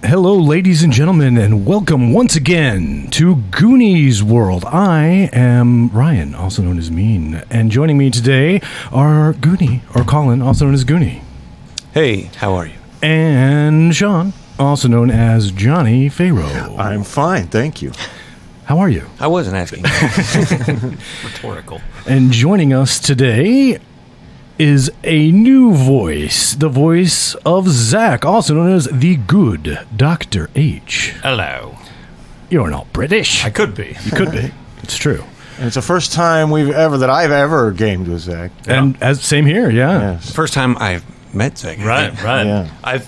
Hello, ladies and gentlemen, and welcome once again to Goonies World. I am Ryan, also known as Mean, and joining me today are Goonie, or Colin, also known as Goonie. Hey, how are you? And Sean, also known as Johnny Pharaoh. I'm fine, thank you. How are you? I wasn't asking. Rhetorical. And joining us today is a new voice, the voice of Zach, also known as the good Dr. H. Hello. You're not British. I could be. You could be. It's true. And it's the first time I've ever gamed with Zach. And as same here, yeah. Yes. First time I've met Zach. Right. Yeah. I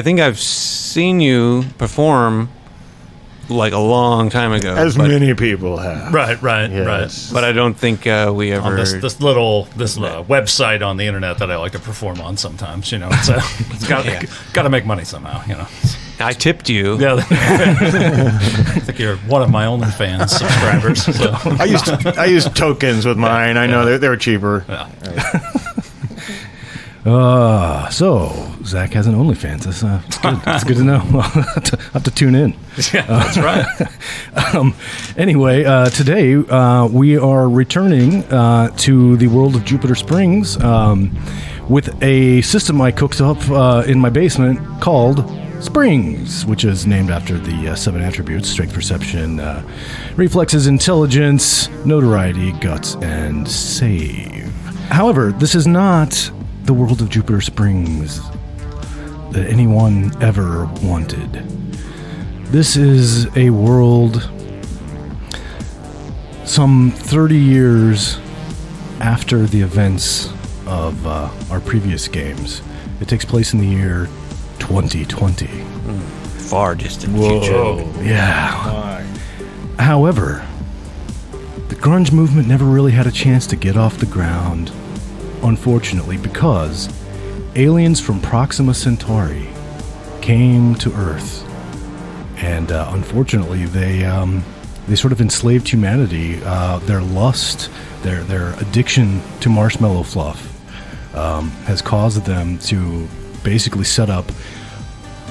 think I've seen you perform like a long time ago. As many people have. Right. Yes. But I don't think we ever... On this little website on the internet that I like to perform on sometimes, you know. It's got to make money somehow, you know. I tipped you. Yeah. I think you're one of my OnlyFans subscribers. So. I used tokens with mine. I know they were cheaper. Yeah. So Zach has an OnlyFans. That's good. That's good to know. I'll have to tune in. Yeah, that's right. Anyway, today we are returning to the world of Jupiter Springs with a system I cooked up in my basement called Springs, which is named after the 7 attributes: strength, perception, reflexes, intelligence, notoriety, guts, and save. However, this is not the world of Jupiter Springs that anyone ever wanted. This is a world some 30 years after the events of our previous games. It takes place in the year 2020. Far distant Whoa. future. Yeah. However, the grunge movement never really had a chance to get off the ground, unfortunately, because aliens from Proxima Centauri came to Earth, and unfortunately, they sort of enslaved humanity. Their lust, their addiction to marshmallow fluff, has caused them to basically set up,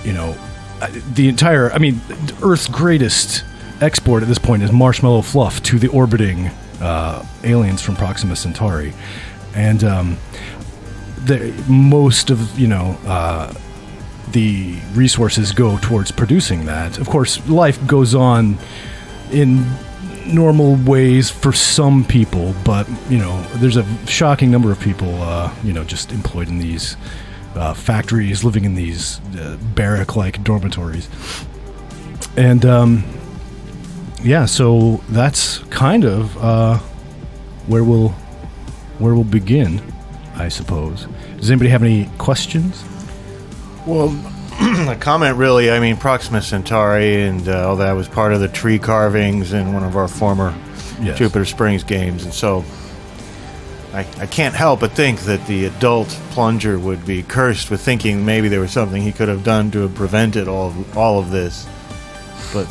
the entire. I mean, Earth's greatest export at this point is marshmallow fluff to the orbiting aliens from Proxima Centauri. And most of the resources go towards producing that. Of course, life goes on in normal ways for some people, but there's a shocking number of people just employed in these factories, living in these barrack-like dormitories. And so that's kind of where we'll begin, I suppose. Does anybody have any questions? Well, a comment really, I mean, Proxima Centauri and all that was part of the tree carvings in one of our former Jupiter Springs games. And so I can't help but think that the adult Plunger would be cursed with thinking maybe there was something he could have done to have prevented all of this. But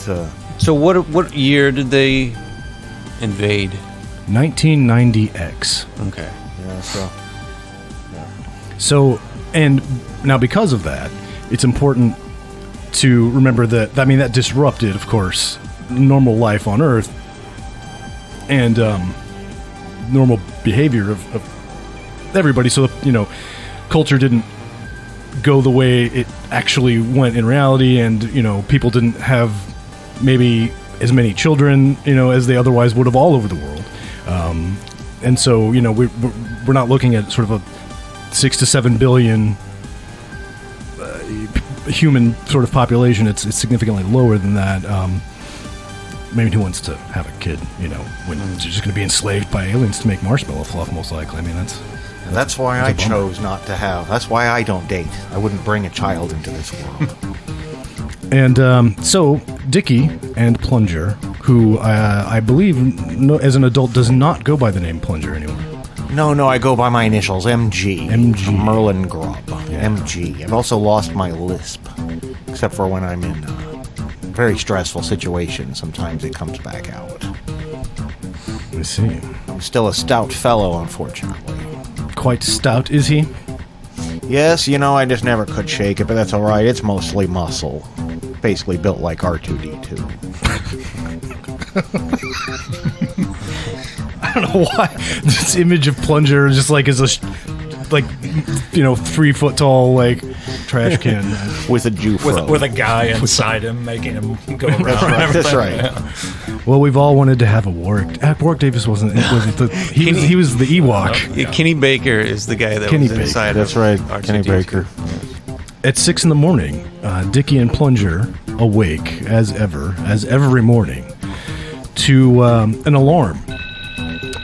So what year did they invade? 1990X. Okay. yeah, So, and now because of that, it's important to remember that disrupted, of course, normal life on Earth and normal behavior of everybody. So, culture didn't go the way it actually went in reality, and, people didn't have maybe as many children, as they otherwise would have all over the world. And so, we're not looking at sort of a 6 to 7 billion human sort of population. It's significantly lower than that. Maybe who wants to have a kid, when you're just going to be enslaved by aliens to make marshmallow fluff, most likely. I mean, that's why I chose not to have. That's why I don't date. I wouldn't bring a child into this world. And so Dickey and Plunger, who I believe as an adult does not go by the name Plunger anymore. No, I go by my initials, M.G. M.G. Merlyn Grubb. Yeah. M.G. I've also lost my lisp, except for when I'm in a very stressful situations. Sometimes it comes back out. I see. I'm still a stout fellow, unfortunately. Quite stout, is he? Yes, I just never could shake it, but that's all right. It's mostly muscle. basically built like R2-D2. I don't know why this image of Plunger just like is a 3 foot tall like trash can with a Jufro. with a guy inside him making him go around. That's right. Yeah. Well, we've all wanted to have a Warwick. Warwick Davis wasn't he was the Ewok. Kenny Baker is the guy that Kenny was Baker. inside. That's of right. R2-D2. Kenny Baker. At 6 a.m, Dickey and Plunger awake as every morning to an alarm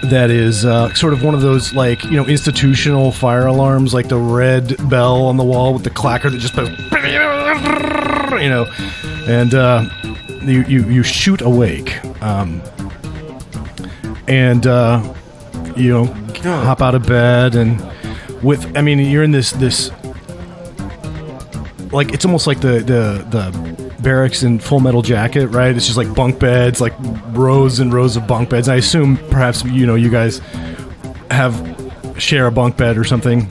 that is sort of one of those institutional fire alarms, like the red bell on the wall with the clacker that just plays, and you shoot awake, and hop out of bed, and you're in this like, it's almost like the barracks in Full Metal Jacket, right? It's just like bunk beds, like rows and rows of bunk beds. I assume perhaps you guys share a bunk bed or something.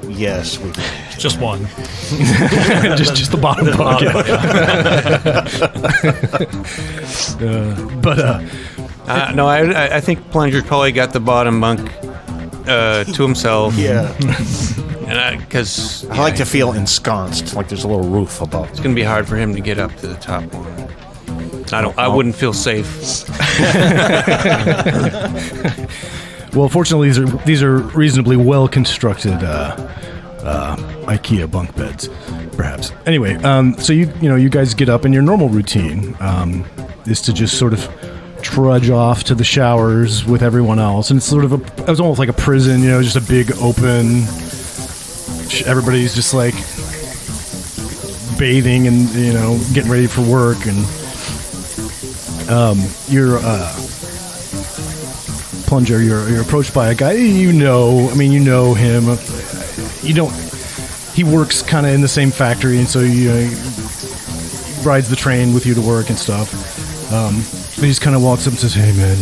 Yes, we Just one. just the bottom bunk. Yeah. No, I think Plunger probably got the bottom bunk to himself. Yeah. And because I like to feel ensconced, like there's a little roof above. it's going to be hard for him to get up to the top. I wouldn't feel safe. Well, fortunately, these are reasonably well constructed IKEA bunk beds, perhaps. Anyway, so you guys get up, and your normal routine is to just sort of trudge off to the showers with everyone else, and it's almost like a prison, just a big open. Everybody's just like bathing and getting ready for work, and you're Plunger. You're approached by a guy you know him. He works kind of in the same factory, and so he rides the train with you to work and stuff. He just kind of walks up and says, "Hey, man,"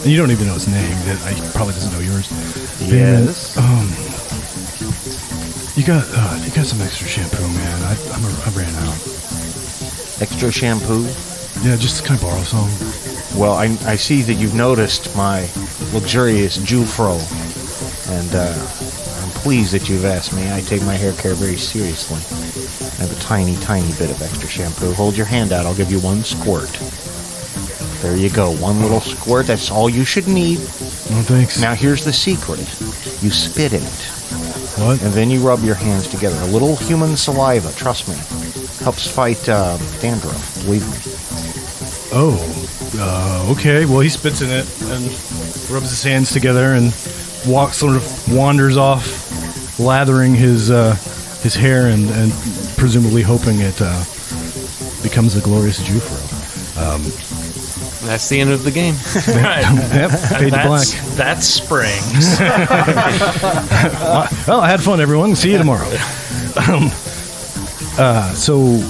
and you don't even know his name. He probably doesn't know yours. Yes. And, you got some extra shampoo, man. I ran out. Extra shampoo? Yeah, just kind of borrow some. Well, I see that you've noticed my luxurious Jufro, and I'm pleased that you've asked me. I take my hair care very seriously. I have a tiny, tiny bit of extra shampoo. Hold your hand out. I'll give you one squirt. There you go. One little squirt. That's all you should need. Oh, thanks. Now, here's the secret. You spit in it. What? And then you rub your hands together. A little human saliva, trust me, helps fight dandruff. Believe me. Oh, okay. Well, he spits in it and rubs his hands together and sort of wanders off, lathering his hair and presumably hoping it becomes a glorious Jufro. That's the end of the game. Right. Yep, fade to black. That's Springs. Well, I had fun, everyone. See you tomorrow. So,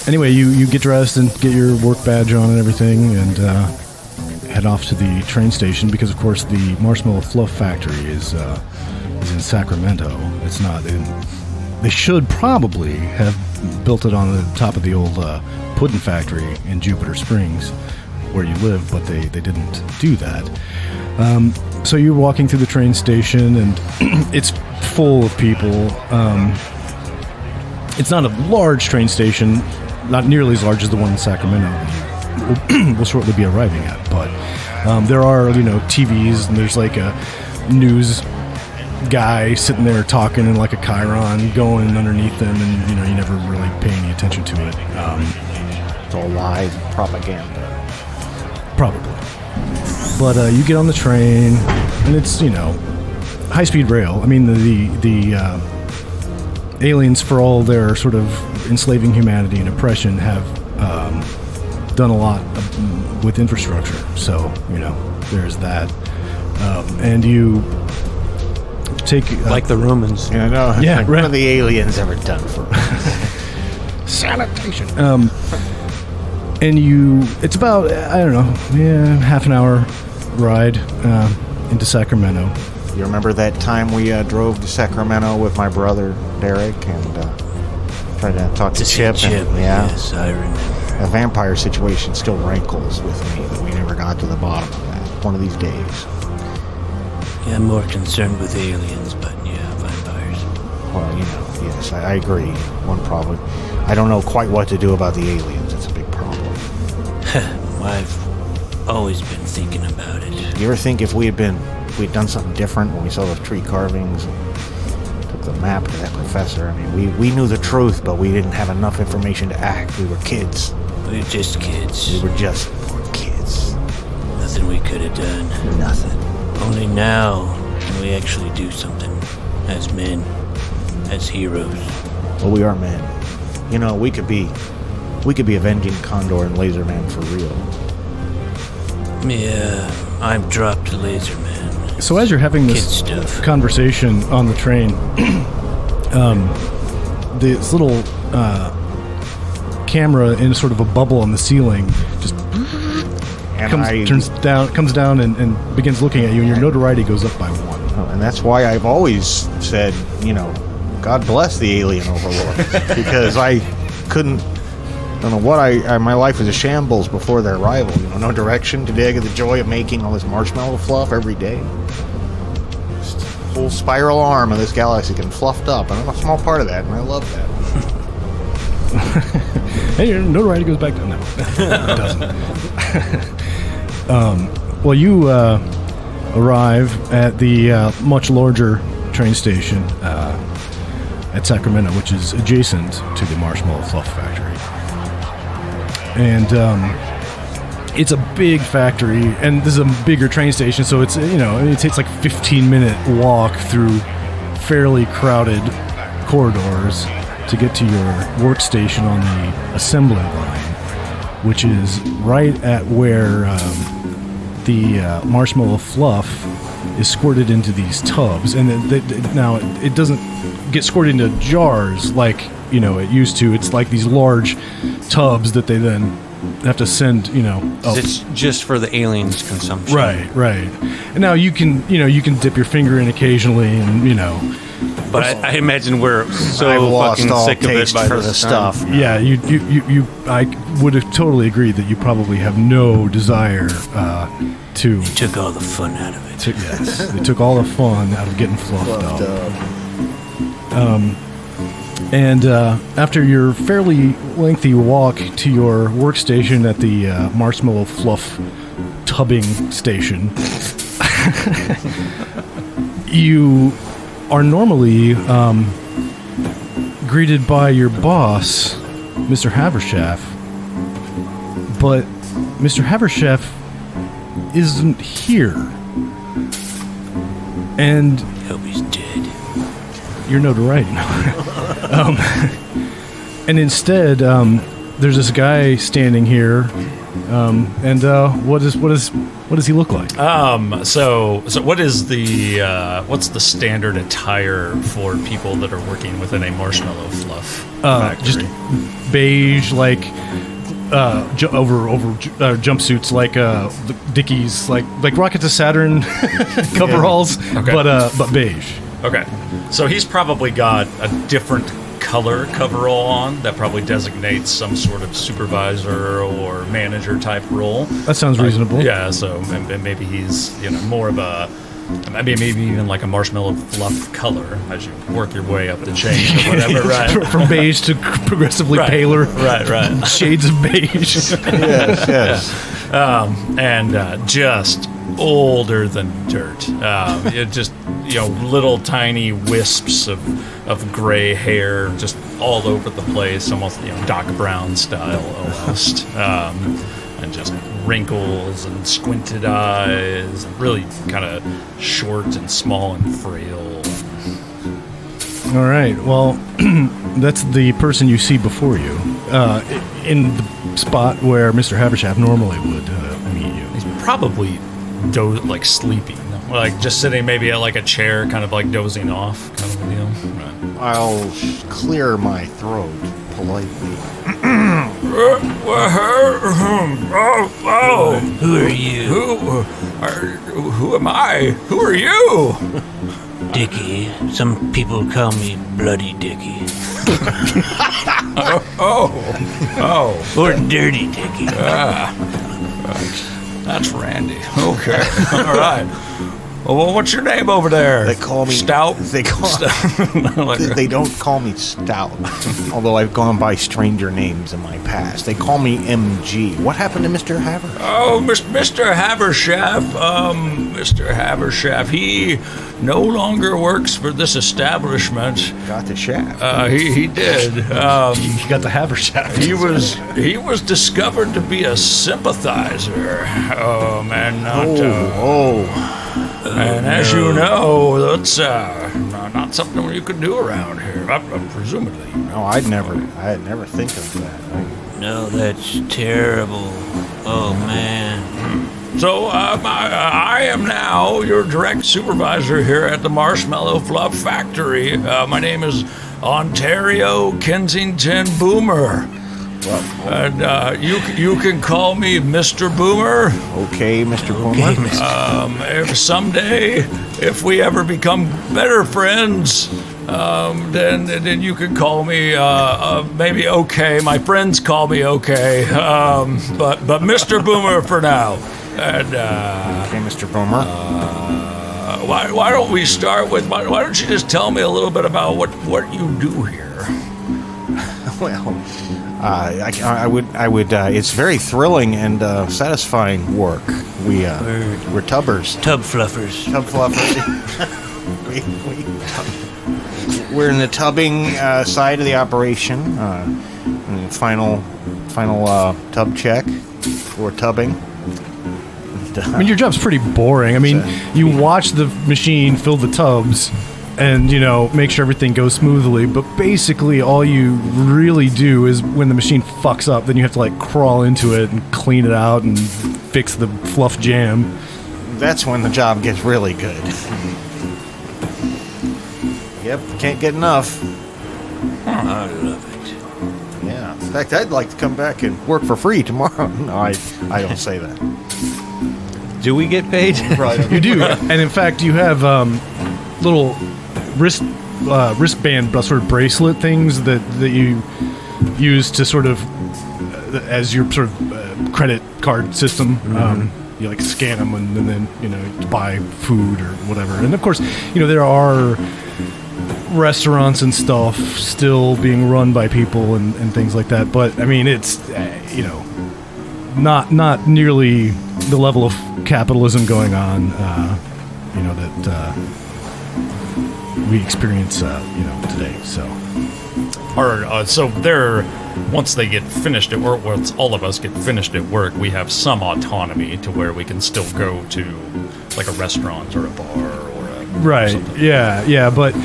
anyway, you get dressed and get your work badge on and everything, and head off to the train station because, of course, the marshmallow fluff factory is in Sacramento. It's not in. They should probably have built it on the top of the old pudding factory in Jupiter Springs, where you live, but they didn't do that. So you're walking through the train station, and it's full of people. It's not a large train station, not nearly as large as the one in Sacramento we'll shortly be arriving at, but there are TVs, and there's like a news guy sitting there talking in like a chyron going underneath them, and you never really pay any attention to it. It's all lies and propaganda. Probably. But you get on the train, and it's high-speed rail. I mean, the aliens, for all their sort of enslaving humanity and oppression, have done a lot with infrastructure. So there's that, and you take Like the Romans. Yeah, no. Yeah, Like, right. what have the aliens ever done for us? sanitation. And it's about half an hour ride into Sacramento. You remember that time we drove to Sacramento with my brother Derek and tried to talk to Chip. Chip, and, yeah. yes, I remember. The vampire situation still rankles with me, but we never got to the bottom of that. One of these days. Yeah, I'm more concerned with aliens, but yeah, vampires. Well, yes, I agree. One problem. I don't know quite what to do about the aliens. It's a big problem. I've always been thinking about it. You ever think if we'd done something different when we saw those tree carvings and took the map to that professor? I mean, we knew the truth, but we didn't have enough information to act. We were kids. We were just kids. We were just poor kids. Nothing we could have done. Nothing. Only now can we actually do something as men, as heroes. Well, we are men. We could be avenging Condor and Laserman for real. Yeah, I've dropped Laserman. So as you're having this conversation on the train, this little camera in sort of a bubble on the ceiling just comes down and begins looking at you, and your notoriety goes up by 1. Oh, and that's why I've always said, God bless the alien overlords, because I couldn't. I don't know what my life was a shambles before their arrival. No direction. Today I get the joy of making all this marshmallow fluff every day. Just a whole spiral arm of this galaxy getting fluffed up, and I'm a small part of that, and I love that. Hey, your notoriety goes back down. No, it doesn't. Well, you arrive at the much larger train station at Sacramento, which is adjacent to the Marshmallow Fluff Factory. And it's a big factory, and this is a bigger train station, so it's, it takes like a 15-minute walk through fairly crowded corridors to get to your workstation on the assembly line, which is right at where the marshmallow fluff is squirted into these tubs. And now it doesn't get squirted into jars like it used to. It's like these large tubs that they then have to send, It's just for the aliens' consumption. Right. And now you can dip your finger in occasionally, and But I imagine we're so I've lost fucking all sick of it taste by for this the time. stuff. Yeah, I would have totally agreed that you probably have no desire to. Took all the fun out of it. Yes, they took all the fun out of getting fluffed up. And after your fairly lengthy walk to your workstation at the Marshmallow Fluff tubbing station, you are normally greeted by your boss, Mr. Havershaft, but Mr. Havershaft isn't here. And Hope he's dead. you're notoriety now. And instead, there's this guy standing here, and what does he look like? So what is what's the standard attire for people that are working within a marshmallow fluff factory? Just beige, like jumpsuits, like Dickey's, like Rocket to Saturn coveralls, Okay. but beige. Okay, so he's probably got a different color coverall on that probably designates some sort of supervisor or manager type role. That sounds reasonable. Yeah, so maybe he's more of a maybe even like a marshmallow fluff color as you work your way up the chain or whatever, right? From beige to progressively paler. Right. Shades of beige. Yes. And just older than dirt. It just little tiny wisps of gray hair just all over the place, almost Doc Brown style almost, and just wrinkles and squinted eyes, really kind of short and small and frail. All right. Well, that's the person you see before you, in the spot where Mr. Havershaft normally would meet you. He's probably sleeping, like just sitting maybe at like a chair, kind of like dozing off, kind of a deal. Right. I'll clear my throat politely. Who are you? Who am I? Who are you? Dickey. Some people call me Bloody Dickey. Oh. Or Dirty Dickey. That's Randy. Okay. All right. Well, what's your name over there? They call me Stout. They don't call me Stout, although I've gone by stranger names in my past. They call me M.G. What happened to Mr. Havers? Oh, Mr. Havershaft. Mr. Havershaft. He no longer works for this establishment. Got the shaft. He did. You got the havershaft. He was discovered to be a sympathizer. And and as you know, that's not something you could do around here. Presumably. No, I'd never think of that. No, that's terrible. Oh, man. So, I am now your direct supervisor here at the Marshmallow Fluff Factory. My name is Ontario Kensington Boomer. And you can call me Mr. Boomer. Okay, Mr. Boomer. If someday, if we ever become better friends, then you can call me maybe Okay. My friends call me Okay. But Mr. Boomer for now. And okay, Mr. Boomer. Why don't we start with why don't you just tell me a little bit about what you do here? Well. I would. It's very thrilling and satisfying work. We're tubbers. Tub fluffers. Tub fluffers. We're in the tubbing side of the operation. Final tub check for tubbing. I mean, your job's pretty boring. I mean, you watch the machine fill the tubs and, make sure everything goes smoothly. But basically, all you really do is when the machine fucks up, then you have to, crawl into it and clean it out and fix the fluff jam. That's when the job gets really good. Yep, can't get enough. I love it. Yeah. In fact, I'd like to come back and work for free tomorrow. No, I don't say that. Do we get paid? Right. You do. And in fact, you have little wristband sort of bracelet things that you use to sort of as your sort of credit card system. You scan them and then buy food or whatever. And of course, there are restaurants and stuff still being run by people and things like that. But I mean, it's not nearly the level of capitalism going on that we experience today. So they're once they get finished at work, once all of us get finished at work, we have some autonomy to where we can still go to a restaurant or a bar or a right. Something. Yeah, but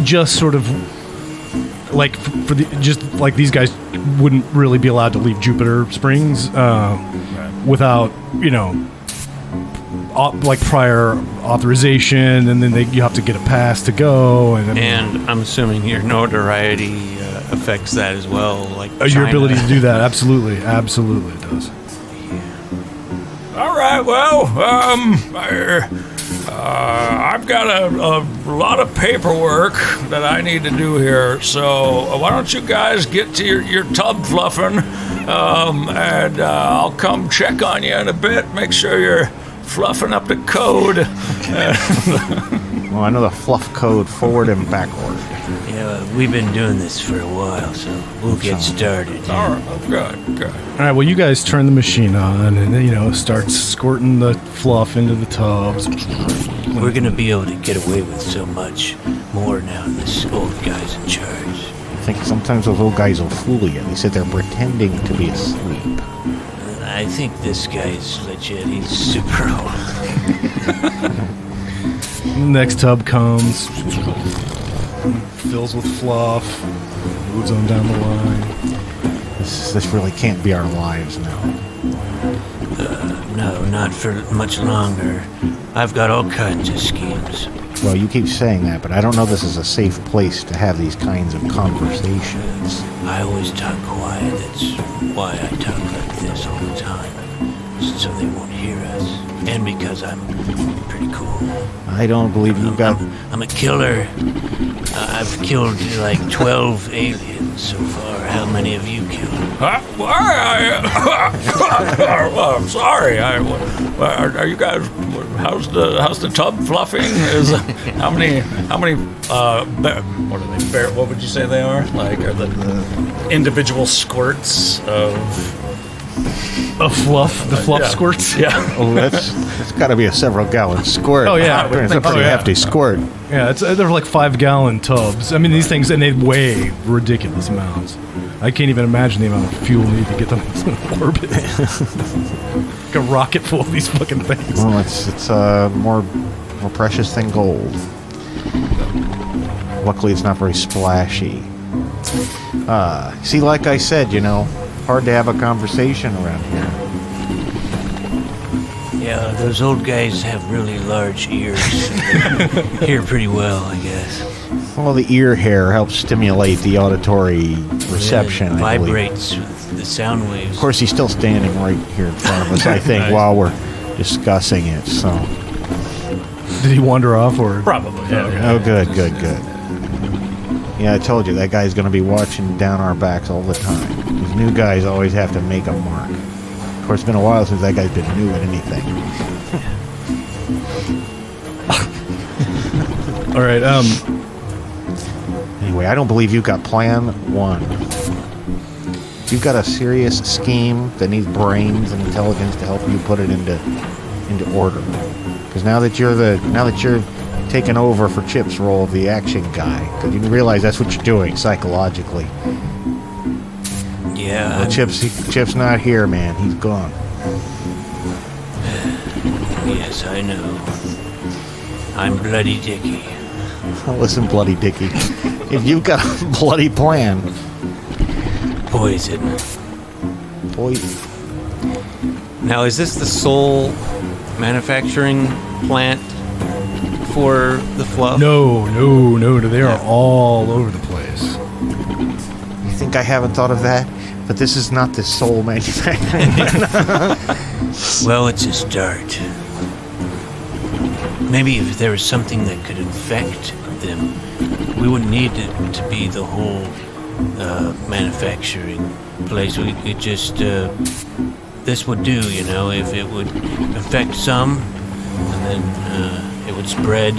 just sort of for these guys wouldn't really be allowed to leave Jupiter Springs without prior authorization, and then you have to get a pass to go. And I'm assuming your notoriety affects that as well, your ability to do that. Absolutely it does. Yeah. All right. Well, I've got a lot of paperwork that I need to do here, so why don't you guys get to your tub fluffing, and I'll come check on you in a bit, make sure you're fluffing up the code. Well, I know the fluff code forward and backward. Yeah, we've been doing this for a while, so we'll get started. All right, good. All right, well, you guys turn the machine on, and then, start squirting the fluff into the tubs. We're going to be able to get away with so much more now than this old guy's in charge. I think sometimes those old guys will fool you. They sit there pretending to be asleep. I think this guy's legit. He's super old. Next tub comes, fills with fluff, moves on down the line. This really can't be our lives now. No, not for much longer. I've got all kinds of schemes. Well, you keep saying that, but I don't know this is a safe place to have these kinds of conversations. I always talk quiet. That's why I talk like this all the time. so they won't hear us. And because I'm pretty cool. I don't believe you got... I'm a killer. I've killed like 12 aliens so far. How many have you killed? I'm sorry. Are you guys? How's the tub fluffing? How many? What are they? What would you say they are? Like, are the individual squirts of fluff? The fluff squirts? Yeah. Oh, that's got to be a several gallon squirt. Oh, yeah. It's a pretty hefty squirt. Yeah, they're like 5-gallon tubs. I mean, these things, and they weigh ridiculous amounts. I can't even imagine the amount of fuel needed to get them in orbit. Like a rocket full of these fucking things. Well, it's more precious than gold. Luckily, it's not very splashy. See, like I said, hard to have a conversation around here. Yeah, those old guys have really large ears. So they hear pretty well, I guess. Well, the ear hair helps stimulate the auditory reception. It I believe. vibrates with the sound waves. Of course, he's still standing right here in front of us, I think, Nice. while we're discussing it. So, Did he wander off or? Probably. Yeah. oh, good. Yeah, I told you that guy's going to be watching down our backs all the time. These new guys always have to make a mark. Of course, it's been a while since that guy's been new at anything. All right. Anyway, I don't believe you've got plan 1. You've got a serious scheme that needs brains and intelligence to help you put it into order. Because now that you're taking over for Chip's role of the action guy, because you realize that's what you're doing psychologically. Yeah. Well, Chip's not here, man. He's gone. Yes, I know. I'm Bloody Dickey. Listen, Bloody Dickey. If you've got a bloody plan, Poison. boy, Now, is this the sole manufacturing plant for the fluff? No. They are all over the place. you think I haven't thought of that? But this is not the sole manufacturing. Well, it's a start. Maybe if there was something that could infect them, we wouldn't need it to be the whole manufacturing place. We could just, this would do, if it would infect some, and then it would spread.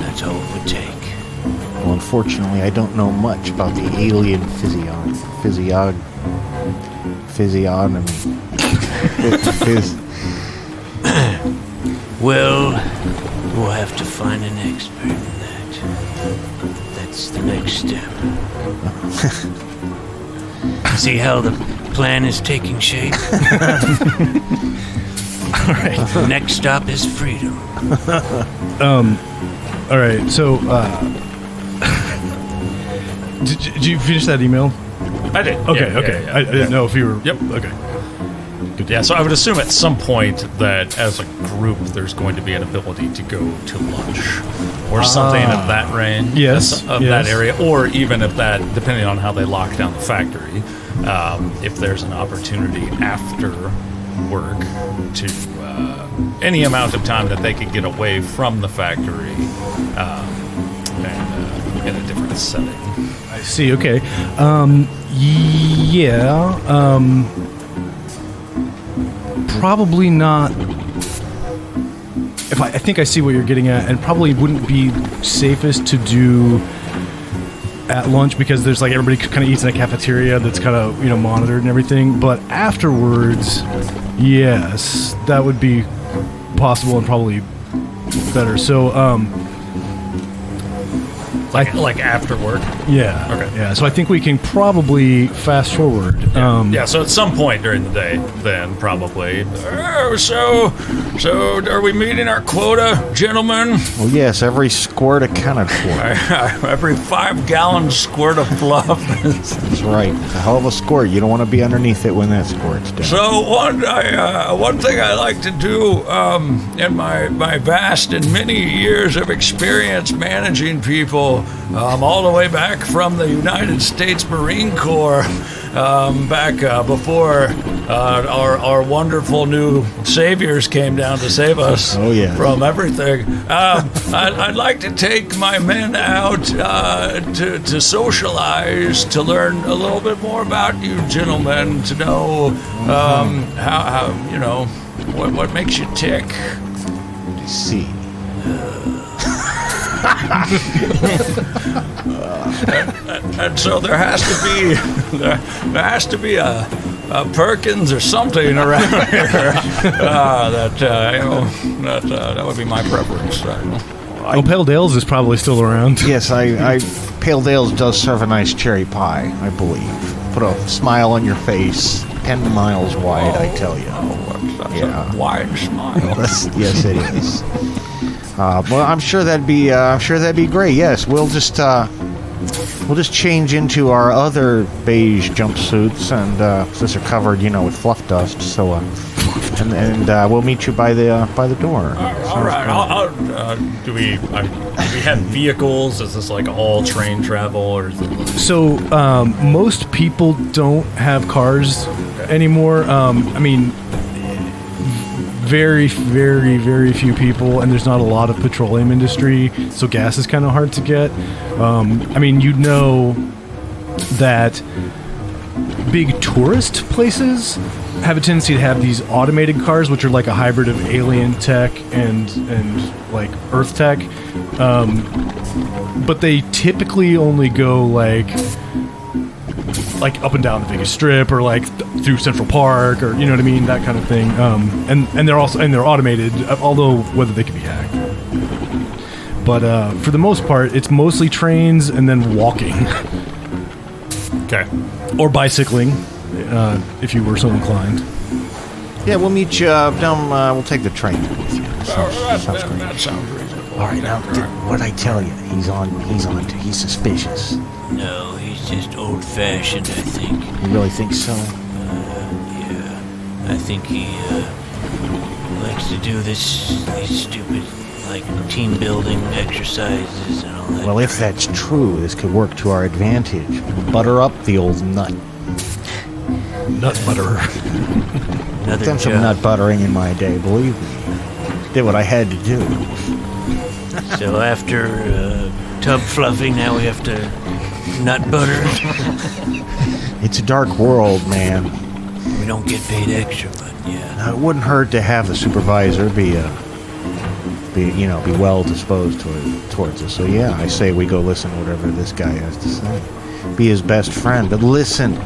That's all it would take. Well, unfortunately, I don't know much about the alien physiognomy. Well, we'll have to find an expert in that. That's the next step. See how the plan is taking shape? All right. Next stop is freedom. All right. So, did you finish that email? I did. Okay. Yeah, okay. yeah, I didn't know if you were. Yep. Okay. Yeah, so I would assume at some point that as a group there's going to be an ability to go to lunch or something of that range. Yes, That area, or even if that, depending on how they lock down the factory, if there's an opportunity after work to any amount of time that they could get away from the factory and in a different setting. I see. Okay. Yeah. Probably not. I think I see what you're getting at, and probably wouldn't be safest to do at lunch because there's like everybody kind of eats in a cafeteria that's kind of monitored and everything. But afterwards, yes, that would be possible and probably better. So, Like after work? yeah. Okay. Yeah. So I think we can probably fast forward. Yeah, so at some point during the day, then probably. Oh, so are we meeting our quota, gentlemen? Well, yes, every squirt accounted for. Every 5-gallon squirt of fluff. That's right. It's a hell of a squirt. You don't want to be underneath it when that squirt's done. So one thing I like to do in my vast and many years of experience managing people, all the way back from the United States Marine Corps, back before our wonderful new saviors came down to save us from everything. I'd like to take my men out to socialize, to learn a little bit more about you gentlemen, to know how what makes you tick. I see. And so there has to be a Perkins or something around here that would be my preference. Pale Dale's is probably still around. Yes, Pale Dale's does serve a nice cherry pie, I believe. Put a smile on your face, 10 miles wide, I tell you. That's a wide smile. Yes, it is. Well, I'm sure that'd be great. Yes, we'll just change into our other beige jumpsuits, and since they're covered, with fluff dust. So, and we'll meet you by the door. All right. Do we have vehicles? Is this like all train travel, or is it? So most people don't have cars anymore. Very, very, very few people, and there's not a lot of petroleum industry, so gas is kind of hard to get. That big tourist places have a tendency to have these automated cars, which are like a hybrid of alien tech and like Earth tech. But they typically only go like up and down the biggest strip, or like through Central Park, or you know what I mean, that kind of thing. And they're automated, although whether they can be hacked. But for the most part, it's mostly trains and then walking. Okay. Or bicycling, if you were so inclined. Yeah, we'll meet you down. We'll take the train with you. That sounds reasonable. All right, now what I tell you, he's suspicious. No, he's just old-fashioned, I think. You really think so? Yeah. I think he likes to do these stupid, like, team-building exercises and all that. Well, if that's true, this could work to our advantage. Butter up the old nut. Nut butterer. Another I've done some nut buttering in my day, believe me. Did what I had to do. So after tub fluffing, now we have to nut butter. It's a dark world, man. We don't get paid extra, but yeah. Now, it wouldn't hurt to have the supervisor be well disposed towards us. So yeah, I say we go listen to whatever this guy has to say. Be his best friend, but listen.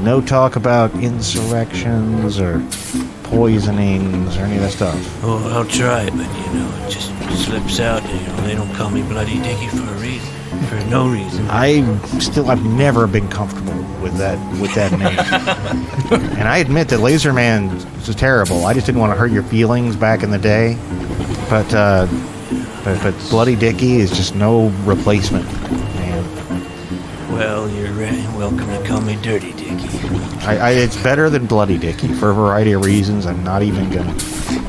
No talk about insurrections or poisonings or any of that stuff. Oh, I'll try, but it just slips out. They don't call me Bloody Dickey for a reason, for no reason. I've never been comfortable with that name. And I admit that Laserman is terrible. I just didn't want to hurt your feelings back in the day. But Bloody Dickey is just no replacement, man. Well, you're welcome to call me Dirty Dickey. It's better than Bloody Dickey for a variety of reasons. I'm not even gonna.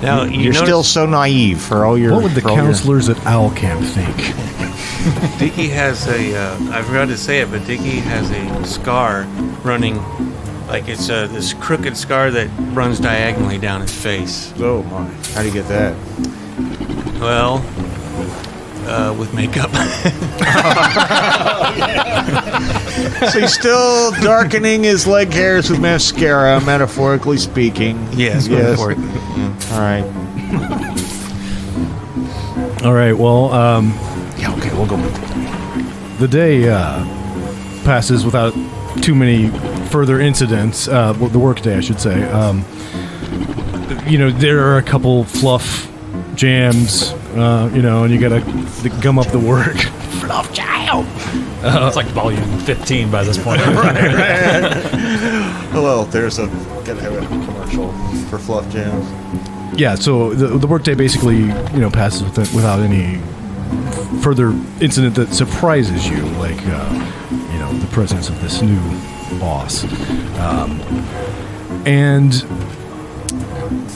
Now you're still so naive for all your. What would the counselors at Owl Camp think? Dickey has I forgot to say it, but Dickey has a scar running, like it's this crooked scar that runs diagonally down his face. Oh my! How do you get that? Well, with makeup. So he's still darkening his leg hairs with mascara, metaphorically speaking. Yes. Metaphorically. All right. All right. Well, yeah. Okay, we'll go. The day passes without too many further incidents. The work day, I should say. There are a couple fluff jams, and you gotta gum up the work. Fluff jam! It's like volume 15 by this point. Well, gotta have a commercial for fluff jams. Yeah, so the workday basically, passes without any further incident that surprises you, like, the presence of this new boss. And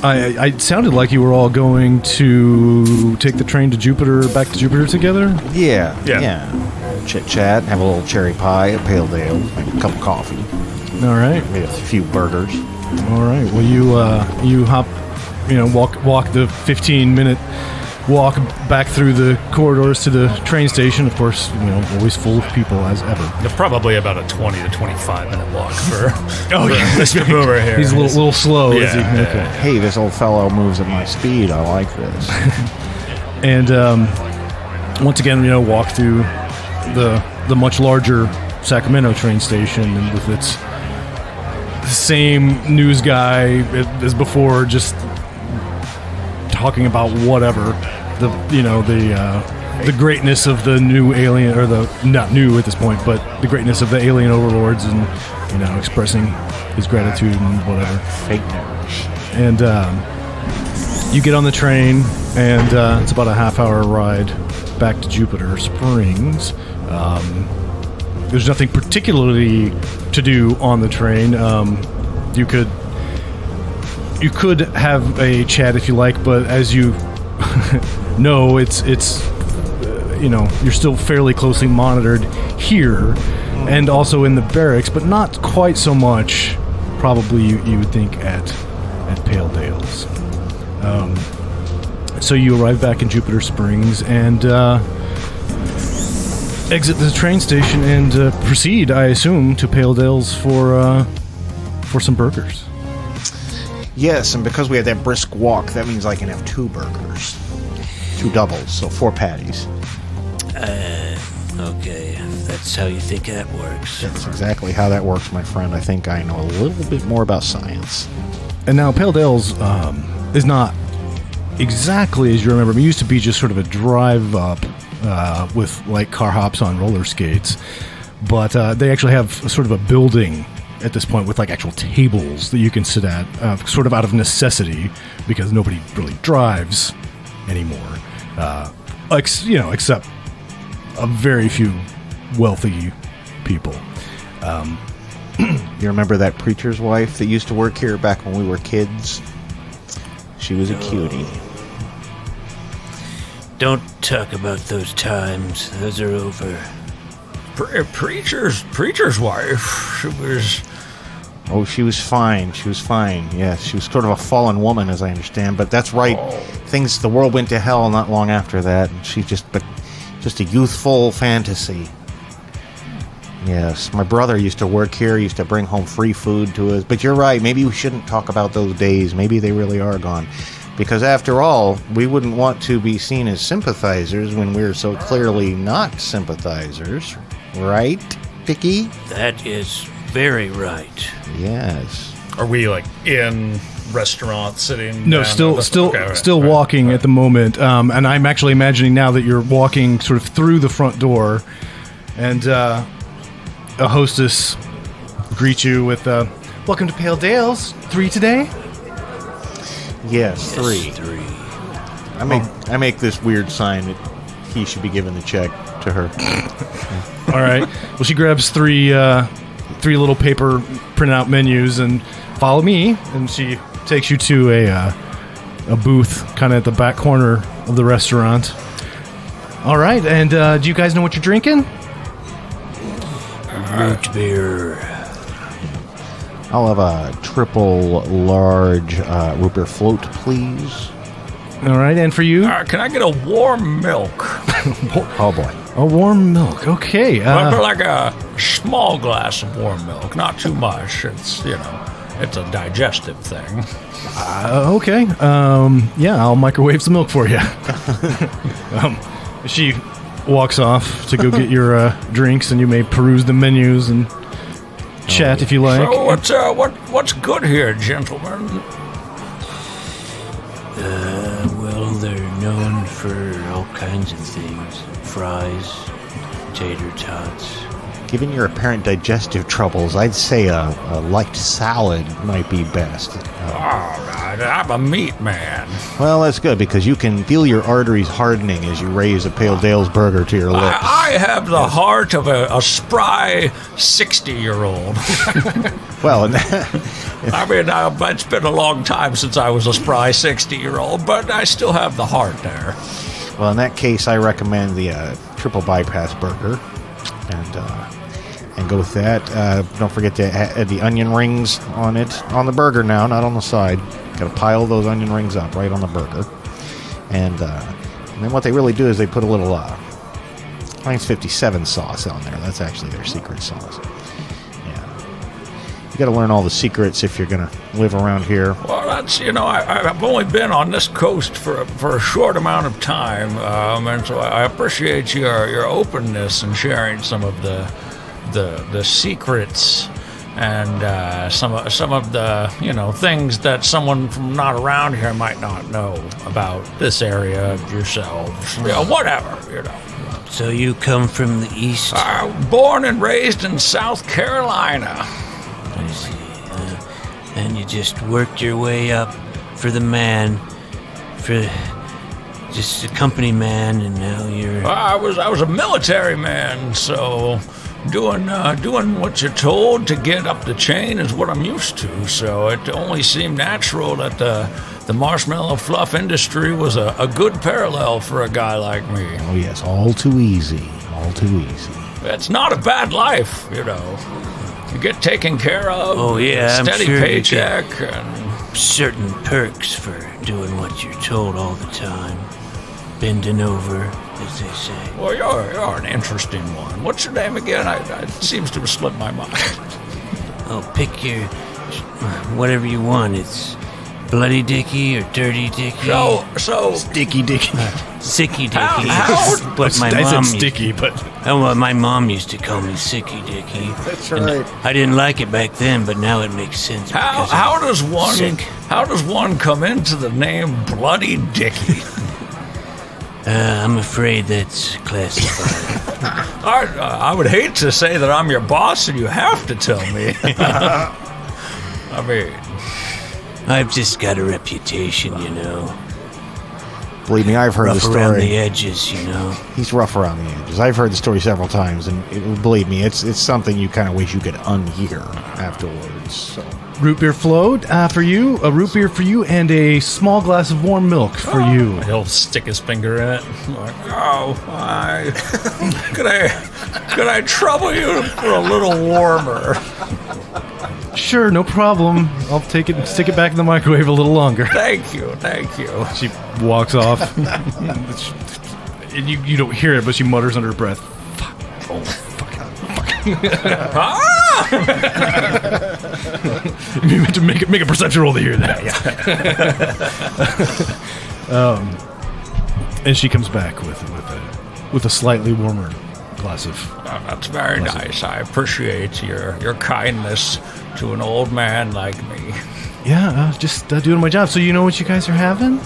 I sounded like you were all going to take the train back to Jupiter together? Yeah. Chit-chat, have a little cherry pie, a pale ale, a cup of coffee. All right. Maybe a few burgers. All right. Well, you hop, walk the 15-minute walk back through the corridors to the train station. Of course, always full of people as ever. Probably about a 20 to 25 minute walk for Mr. Boomer here. He's a little slow. Yeah, is he? yeah. Okay. Hey, this old fellow moves at my speed. I like this. And once again, walk through the much larger Sacramento train station, and with its same news guy as before, just talking about whatever the greatness of the new alien, or the not new at this point, but the greatness of the alien overlords, and expressing his gratitude and whatever. Fake news. And you get on the train, and it's about a half-hour ride back to Jupiter Springs. There's nothing particularly to do on the train. You could have a chat if you like, but as you know, it's you're still fairly closely monitored here, and also in the barracks, but not quite so much. Probably you would think at Pale Dales. So you arrive back in Jupiter Springs and exit the train station and proceed, I assume, to Pale Dales for some burgers. Yes, and because we had that brisk walk, that means I can have 2 burgers. 2 doubles, so 4 patties. Okay, if that's how you think that works. That's exactly how that works, my friend. I think I know a little bit more about science. And now Pale Dales is not exactly as you remember. It used to be just sort of a drive up with like car hops on roller skates, but they actually have sort of a building at this point with like actual tables that you can sit at, sort of out of necessity, because nobody really drives anymore, except a very few wealthy people. You remember that preacher's wife that used to work here back when we were kids? She was a cutie. Don't talk about those times. Those are over. Preacher's wife. She was. Oh, she was fine. She was fine. Yes, she was sort of a fallen woman, as I understand. But that's right. The world went to hell not long after that. And she just a youthful fantasy. Yes, my brother used to work here. He used to bring home free food to us. But you're right. Maybe we shouldn't talk about those days. Maybe they really are gone. Because after all, we wouldn't want to be seen as sympathizers when we're so clearly not sympathizers. Right, Dickey? That is very right. Yes. Are we like in restaurant sitting? No, still walking at the moment. And I'm actually imagining now that you're walking sort of through the front door, and a hostess greets you with, "Welcome to Pale Dales. 3 today?" Yes, 3. 3. I make this weird sign that he should be giving the check to her. All right. Well, she grabs three little paper printout menus and follow me, and she takes you to a booth kind of at the back corner of the restaurant. All right. And do you guys know what you're drinking? Root beer. I'll have a triple large root beer float, please. All right. And for you? Can I get a warm milk? Oh, boy. A warm milk. Okay. Like a small glass of warm milk, not too much. It's it's a digestive thing. Okay. Yeah, I'll microwave some milk for you. She walks off to go get your drinks, and you may peruse the menus and chat if you like. So what's good here, gentlemen? Well, they're known for all kinds of things. Fries, tater tots. Given your apparent digestive troubles, I'd say a light salad might be best. All right, I'm a meat man. Well, that's good, because you can feel your arteries hardening as you raise a Pale Dales burger to your lips. I have the heart of a spry 60-year-old. Well, I mean, it's been a long time since I was a spry 60-year-old, but I still have the heart there. well, in that case, I recommend the triple bypass burger. And And go with that. Don't forget to add the onion rings on it. On the burger now, not on the side. Got to pile those onion rings up right on the burger. And then what they really do is they put a little Heinz 57 sauce on there. That's actually their secret sauce. You got to learn all the secrets if you're going to live around here. Well, that's, I've only been on this coast for a short amount of time, and so I appreciate your openness and sharing some of the secrets and some of the things that someone from not around here might not know about this area of yourselves. Whatever. So you come from the east? Born and raised in South Carolina. I see. And you just worked your way up for the man, for just a company man, and now you're... I was a military man, so doing what you're told to get up the chain is what I'm used to. So it only seemed natural that the marshmallow fluff industry was a good parallel for a guy like me. Oh yes, all too easy. It's not a bad life, You get taken care of. Oh yeah, steady I'm sure paycheck, you get and certain perks for doing what you're told all the time, bending over, as they say. Well, you're an interesting one. What's your name again? It seems to have slipped my mind. Oh, pick your whatever you want. It's Bloody Dickey or Dirty Dickey. So Sticky Dicky. Sicky Dickey. How- But my I mom said sticky, but my mom used to call me Sicky Dickey. That's And right. I didn't like it back then, but now it makes sense. because how I'm does one come into the name Bloody Dickey? I'm afraid that's classified. I would hate to say that I'm your boss and you have to tell me. I mean, I've just got a reputation, Believe me, I've heard the Rough around the story. edges, He's rough around the edges. I've heard the story several times, and believe me, it's something you kind of wish you could unhear afterwards. So. root beer float for you, a root beer for you, and a small glass of warm milk for you. He'll stick his finger in it. like, could I trouble you for a little warmer? Sure, no problem. I'll take it and stick it back in the microwave a little longer. Thank you. She walks off. And you don't hear it, but she mutters under her breath. Fuck. Oh, fuck. You meant to make a perception roll to hear that. Yeah. And she comes back with a slightly warmer glass of. That's very nice. I appreciate your kindness to an old man like me. Yeah, just doing my job. So you know what you guys are having?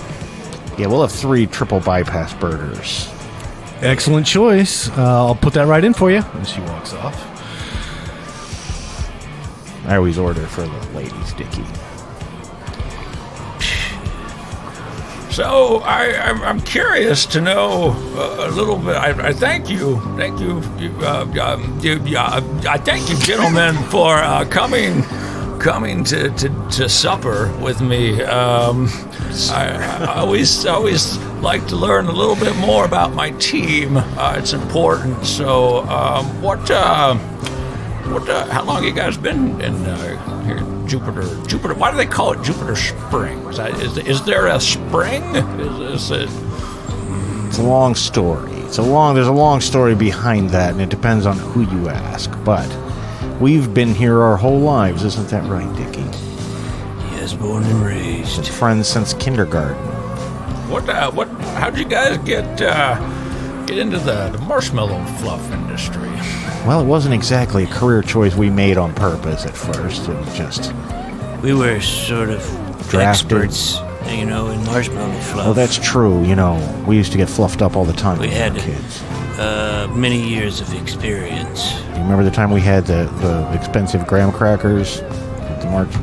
Yeah, we'll have 3 triple bypass burgers. Excellent choice. I'll put that right in for you. And she walks off. I always order for the ladies, Dicky. So I'm curious to know a little bit. I thank you. I thank you, gentlemen, for coming to supper with me. I always like to learn a little bit more about my team. It's important. So how long you guys been in here, Jupiter? Why do they call it Jupiter Springs? Is there a spring? Is it? It's a long story. There's a long story behind that, and it depends on who you ask. But we've been here our whole lives, isn't that right, Dicky? Yes, born and raised. Been friends since kindergarten. How'd you guys get into the marshmallow fluff industry? Well, it wasn't exactly a career choice we made on purpose at first. It was just... We were sort of Drafted. experts, in marshmallow fluff. Oh, that's true. We used to get fluffed up all the time We when had we were kids. many years of experience. You remember the time we had the expensive graham crackers at the market?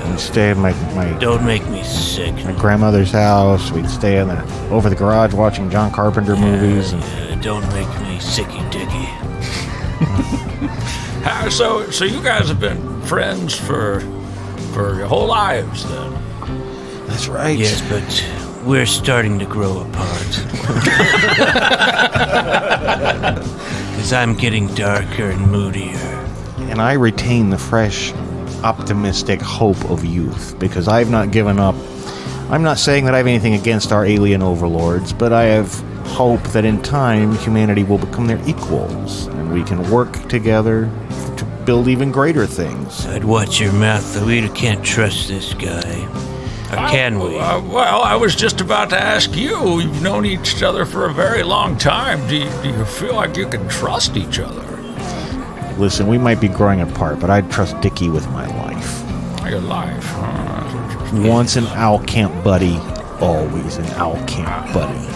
We'd stay at my Don't make me sick. grandmother's house. We'd stay over the garage watching John Carpenter movies. And Don't make me sicky dicky. So you guys have been friends for your whole lives, then? that's right. Yes, but we're starting to grow apart. Because as I'm getting darker and moodier. And I retain the fresh, optimistic hope of youth, because I've not given up. I'm not saying that I have anything against our alien overlords, but I have hope that in time humanity will become their equals, and we can work together to build even greater things. I'd watch your mouth, though. We can't trust this guy. Or can we? Well, I was just about to ask you. You've known each other for a very long time. Do you feel like you can trust each other? Listen, we might be growing apart, but I'd trust Dickey with my life. Your life. Once an owl camp buddy, always an owl camp buddy.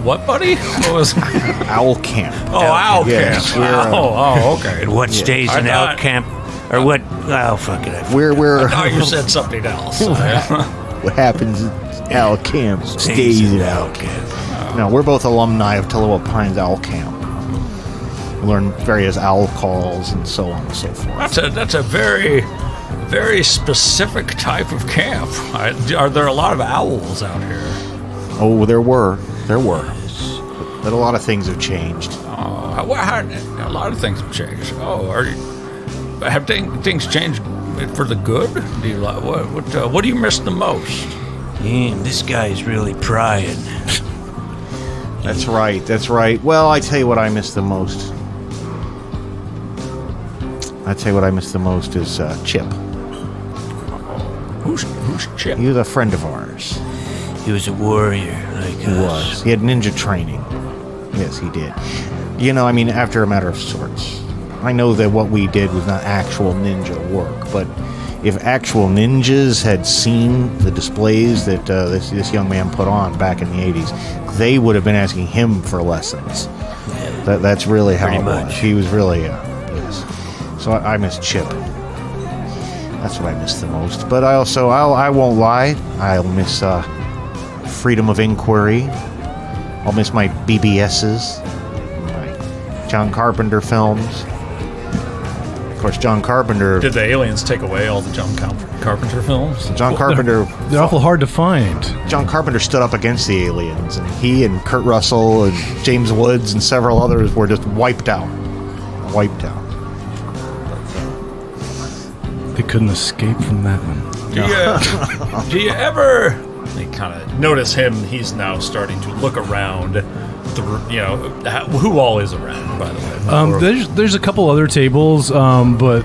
What, buddy? What was Owl camp. Oh, owl Yes, camp. Okay. And what stays in owl camp? Or what? Oh, fuck it. We're I thought you said something else. what happens at owl camp stays at owl camp. No, we're both alumni of Toloa Pines Owl Camp. We learn various owl calls and so on and so forth. That's a very, very specific type of camp. Are there a lot of owls out here? Oh, there were. But a lot of things have changed. A lot of things have changed. Have things changed for the good? Do you what do you miss the most? This guy's really prying. That's right. Well, I tell you what I miss the most. Is Chip. Who's Chip? He was a friend of ours. He was a warrior, like He was. He had ninja training. Yes, he did. After a matter of sorts. I know that what we did was not actual ninja work, but if actual ninjas had seen the displays that this young man put on back in the 80s, they would have been asking him for lessons. That's really how it was. He was really, yes. So I miss Chip. That's what I miss the most. But I won't lie, I'll miss freedom of inquiry. I'll miss my BBSs, my John Carpenter films. Of course, John Carpenter... Did the aliens take away all the John Carpenter films? John Carpenter... They're awful hard to find. John Carpenter stood up against the aliens, and he and Kurt Russell and James Woods and several others were just wiped out. They couldn't escape from that one. Do you ever... You kind of notice him. He's now starting to look around. Who all is around, by the way? There's a couple other tables, but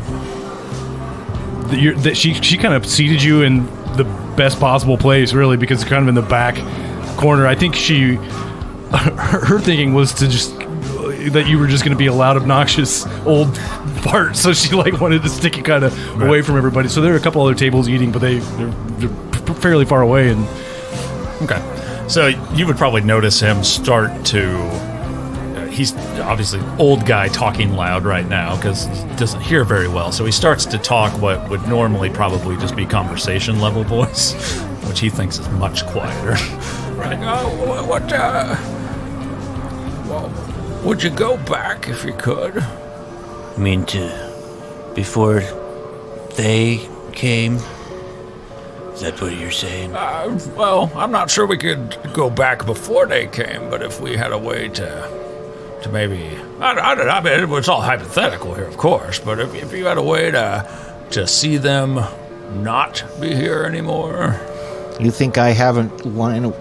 she kind of seated you in the best possible place, really, because it's kind of in the back corner. I think her thinking was to just that you were just going to be a loud, obnoxious old fart, so she wanted to stick you kind of away from everybody. So there are a couple other tables eating, but they're fairly far away. And okay, so you would probably notice him start to. He's obviously old guy talking loud right now because he doesn't hear very well. So he starts to talk what would normally probably just be conversation level voice, which he thinks is much quieter. Right? Would you go back if you could? I mean, before they came? Is that what you're saying? Well, I'm not sure we could go back before they came, but if we had a way to maybe... I mean, it's all hypothetical here, of course, but if you had a way to see them not be here anymore... You think I haven't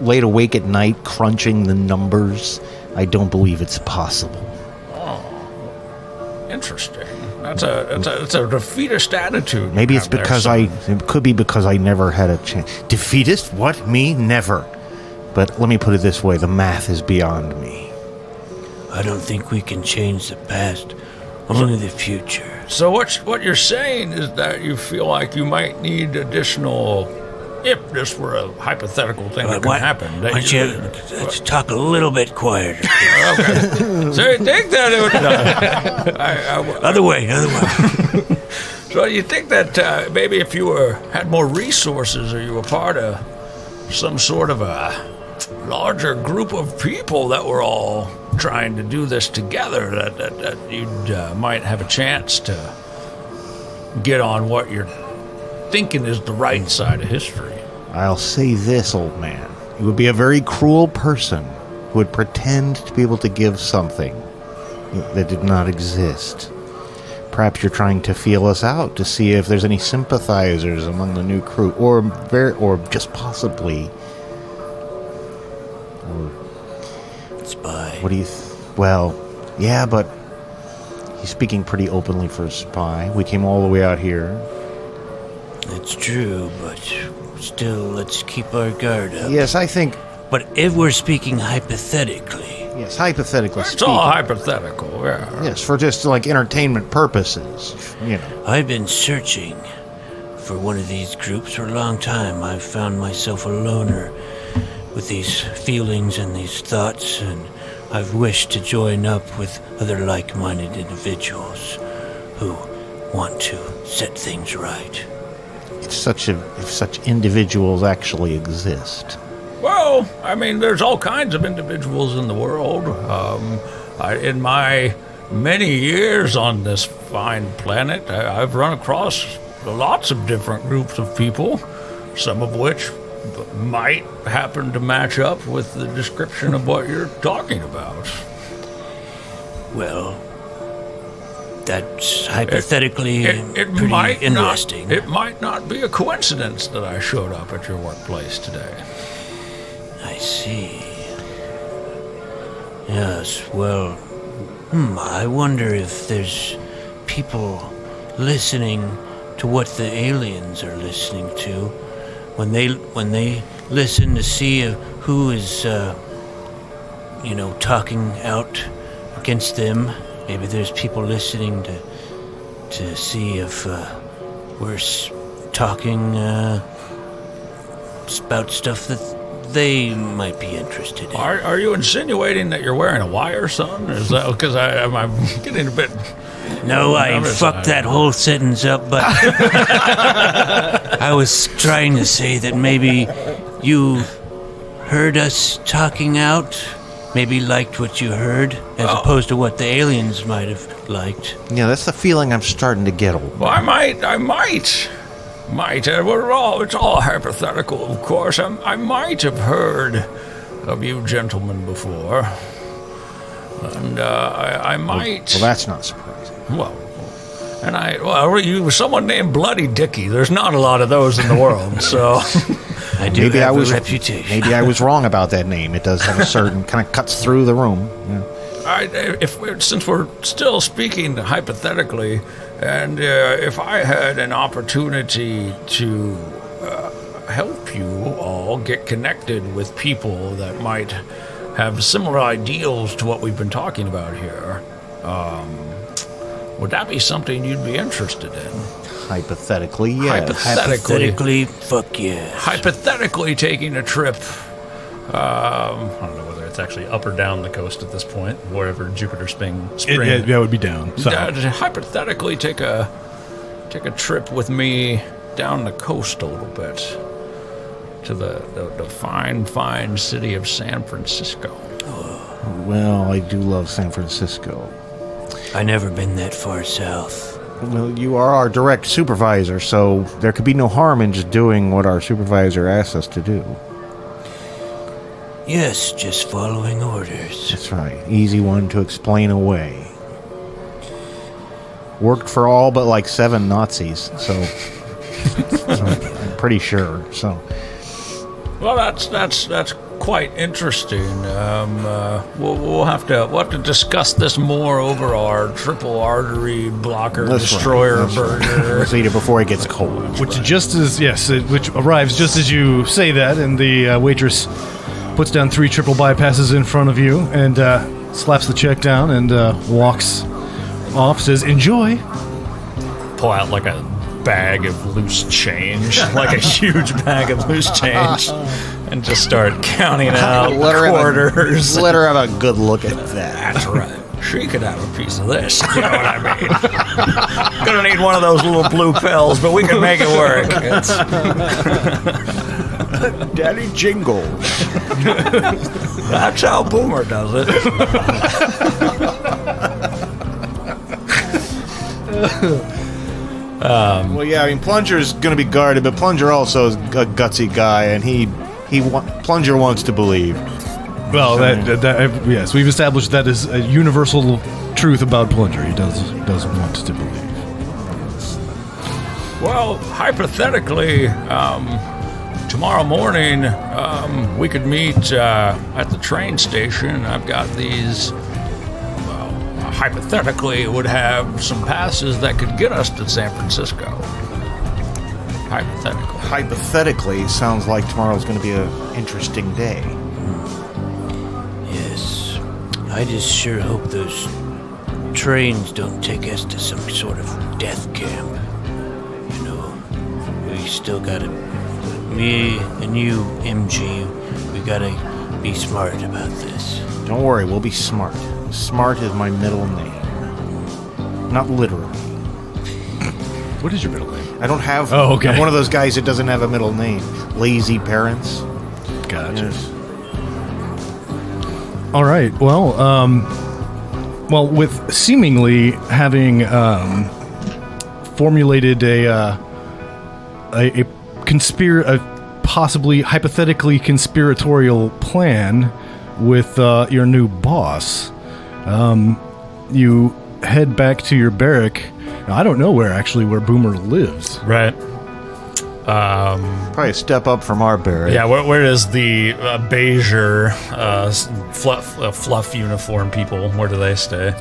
laid awake at night crunching the numbers? I don't believe it's possible. Oh, interesting. That's a defeatist attitude. Maybe it's because it could be because I never had a chance. Defeatist? What? Me? Never. But let me put it this way, the math is beyond me. I don't think we can change the past, only the future. So what you're saying is that you feel like you might need additional... If this were a hypothetical thing that could happen. Let's talk a little bit quieter. Okay. So you think that it would... Other way. So you think that maybe if you had more resources or you were part of some sort of a larger group of people that were all trying to do this together, that you'd might have a chance to get on what you're thinking is the right side of history. I'll say this, old man. You would be a very cruel person who would pretend to be able to give something that did not exist. Perhaps you're trying to feel us out to see if there's any sympathizers among the new crew, or just possibly, or spy. what do you? Well, yeah, but he's speaking pretty openly for a spy. We came all the way out here. That's true, but still, let's keep our guard up. Yes, I think. But if we're speaking hypothetically. Yes, hypothetically It's speaking. all hypothetical, yeah. Yes, for just like entertainment purposes, you know. I've been searching for one of these groups for a long time. I've found myself a loner with these feelings and these thoughts, and I've wished to join up with other like-minded individuals who want to set things right. If such individuals actually exist. Well, I mean, there's all kinds of individuals in the world. In my many years on this fine planet, I've run across lots of different groups of people, some of which might happen to match up with the description of what you're talking about. Well, that's hypothetically It pretty might interesting. It might not be a coincidence that I showed up at your workplace today. I see. Yes, well, I wonder if there's people listening to what the aliens are listening to when they listen to see who is, talking out against them. Maybe there's people listening to see if we're talking about stuff that they might be interested in. Are you insinuating that you're wearing a wire, son? Is that because I'm getting a bit? No, I fucked that whole sentence up, but I was trying to say that maybe you heard us talking out, maybe liked what you heard, as opposed to what the aliens might have liked. Yeah, that's the feeling I'm starting to get. Well, I might. It's all hypothetical, of course. I might have heard of you gentlemen before, and I might. Well, that's not surprising. You were someone named Bloody Dickey. There's not a lot of those in the world, so. I do have a reputation. Maybe I was wrong about that name. It does have a certain kind of cuts through the room. Yeah. Since we're still speaking hypothetically, and if I had an opportunity to help you all get connected with people that might have similar ideals to what we've been talking about here, would that be something you'd be interested in? Hypothetically, yes. Hypothetically, fuck yes. Hypothetically taking a trip, I don't know whether it's actually up or down the coast at this point, wherever Jupiter Spring. It would be down. So. Hypothetically take a trip with me down the coast a little bit to the fine city of San Francisco. Well, I do love San Francisco. I never been that far south. Well, you are our direct supervisor, so there could be no harm in just doing what our supervisor asks us to do. Yes, just following orders. That's right. Easy one to explain away. Worked for all but like 7 Nazis, so I'm pretty sure. So. Well, that's quite interesting. We'll have to discuss this more over our triple artery blocker destroyer burger. Let's eat it before it gets cold. Which arrives just as you say that, and the waitress puts down 3 triple bypasses in front of you and slaps the check down and walks off. Says, "Enjoy." Pull out like a bag of loose change, like a huge bag of loose change, and just start counting out quarters. Let her have a good look at that. That's right. She could have a piece of this. You know what I mean? Gonna need one of those little blue pills, but we can make it work. Daddy Jingle. That's how Boomer does it. Well, yeah, I mean, Plunger's going to be guarded, but Plunger also is a gutsy guy, and Plunger wants to believe. Well, yes, we've established that is a universal truth about Plunger. He does want to believe. Well, hypothetically, tomorrow morning, we could meet at the train station. I've got these, well, hypothetically, would have some passes that could get us to San Francisco. Hypothetically. Hypothetically, sounds like tomorrow's going to be an interesting day. Yes. I just sure hope those trains don't take us to some sort of death camp. You know, we still gotta, me and you, MG, we gotta be smart about this. Don't worry, we'll be smart. Smart is my middle name. Not literally. What is your middle name? I don't have... Oh, okay. I'm one of those guys that doesn't have a middle name. Lazy parents. Gotcha. Yes. All right. Well, with seemingly having formulated a possibly hypothetically conspiratorial plan with your new boss, you head back to your barrack. Now, I don't know where Boomer lives. Right. Probably a step up from our barrack. Yeah, where is the beiger fluff uniform people? Where do they stay?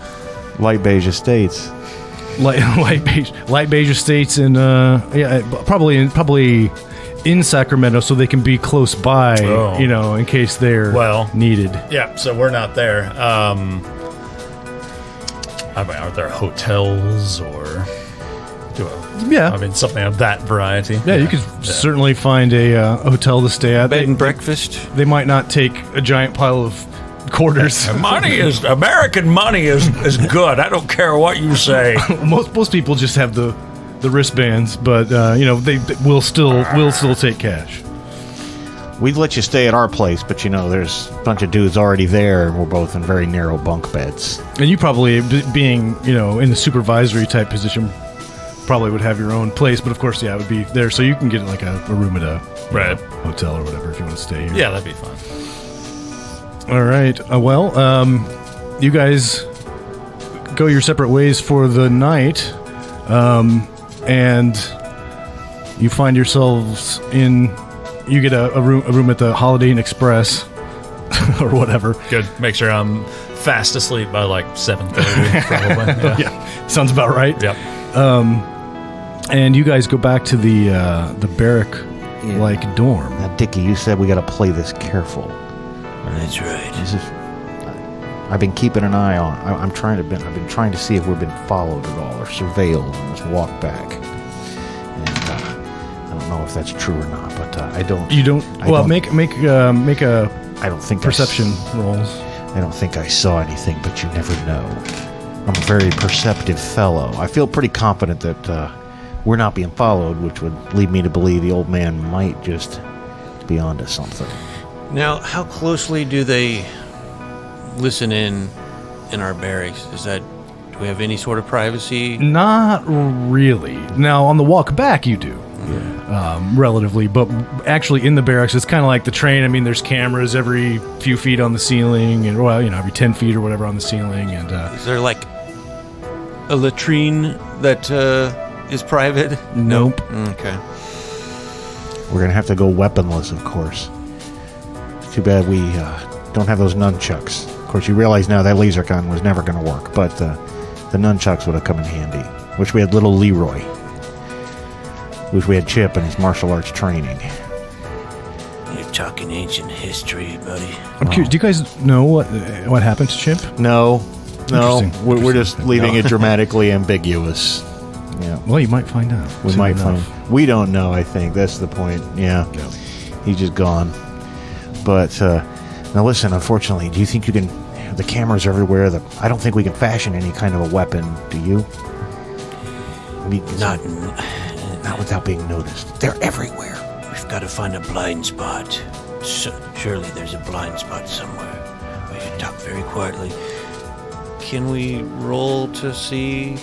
Light beige estates. Light beige estates in probably in Sacramento, so they can be close by. Oh. You know, in case they're needed. Yeah, so we're not there. Are there hotels or? Yeah. I mean, something of that variety. Yeah, you could certainly find a hotel to stay at. Bed and breakfast. They might not take a giant pile of quarters. American money is good. I don't care what you say. most people just have the wristbands, but they will still take cash. We'd let you stay at our place, but there's a bunch of dudes already there, and we're both in very narrow bunk beds. And you probably, being in the supervisory type position, probably would have your own place, but of course, it would be there, so you can get like a room at a hotel or whatever if you want to stay here. Yeah, that'd be fun. All right. You guys go your separate ways for the night, and you find yourselves in. You get a room at the Holiday Inn Express, or whatever. Good. Make sure I'm fast asleep by like 7:30, probably. Yeah, sounds about right. Yep. And you guys go back to the barrack dorm. Now, Dickey, you said we got to play this careful. That's right. I've been keeping an eye on. I've been trying to see if we've been followed at all or surveilled on this walk back. And I don't know if that's true or not, but I don't. You don't. Make a. I don't think perception rolls. I don't think I saw anything, but you never know. I'm a very perceptive fellow. I feel pretty confident that we're not being followed, which would lead me to believe the old man might just be onto something. Now, how closely do they listen in our barracks? Do we have any sort of privacy? Not really. Now, on the walk back, you do. Relatively, but actually in the barracks, it's kind of like the train. I mean, there's cameras every few feet on the ceiling, and every 10 feet or whatever on the ceiling. And is there like a latrine that is private? Nope. Okay. We're gonna have to go weaponless, of course. It's too bad we don't have those nunchucks. Of course, you realize now that laser gun was never gonna work, but the nunchucks would have come in handy. Wish we had little Leroy. Wish we had Chip and his martial arts training. You're talking ancient history, buddy. I'm curious, do you guys know what happened to Chip? No. Interesting. We're just leaving it dramatically ambiguous. Yeah. Well, you might find out. We might find. We don't know. I think that's the point. Yeah. He's just gone. But now, listen. Unfortunately, do you think you can? The cameras are everywhere. I don't think we can fashion any kind of a weapon. Do you? Not without being noticed. They're everywhere. We've got to find a blind spot. Surely there's a blind spot somewhere. We should talk very quietly. Can we roll to see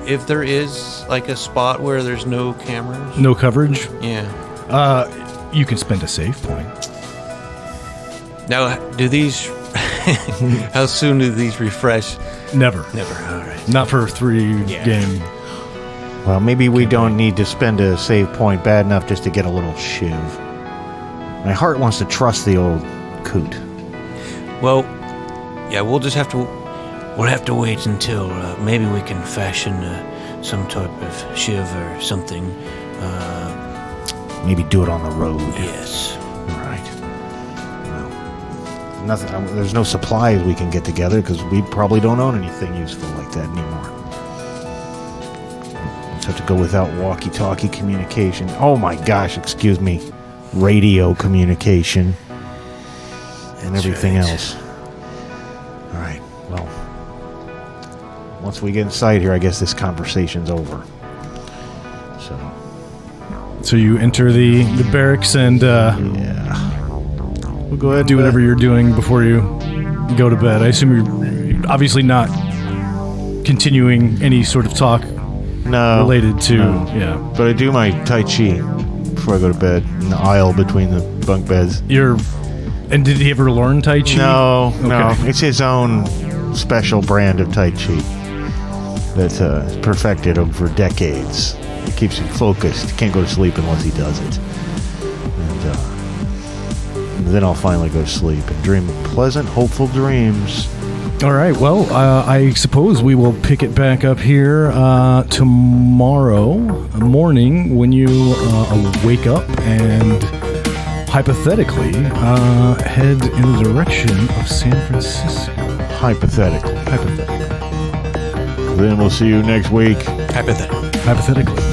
if there is like a spot where there's no cameras? No coverage? Yeah. You can spend a save point. Now, do these... how soon do these refresh? Never. Never, all right. Not for a 3 game. Well, maybe we don't need to spend a save point bad enough just to get a little shiv. My heart wants to trust the old coot. Well, yeah, we'll just have to... We'll have to wait until maybe we can fashion some type of shiv or something. Maybe do it on the road. Yes. Right. Well, nothing. There's no supplies we can get together because we probably don't own anything useful like that anymore. Just have to go without walkie-talkie communication. Oh my gosh! Excuse me. Radio communication and everything else. All right. Well, once we get inside here, I guess this conversation's over. So you enter the barracks and yeah, we'll go ahead and do whatever you're doing before you go to bed. I assume you're obviously not continuing any sort of talk related to yeah. But I do my Tai Chi before I go to bed in the aisle between the bunk beds. And did he ever learn Tai Chi? No. It's his own special brand of Tai Chi that's perfected over decades. It keeps him focused. He can't go to sleep unless he does it. And then I'll finally go to sleep and dream pleasant, hopeful dreams. All right. Well, I suppose we will pick it back up here tomorrow morning when you wake up and hypothetically head in the direction of San Francisco. Hypothetically. Then we'll see you next week. Hypothetically.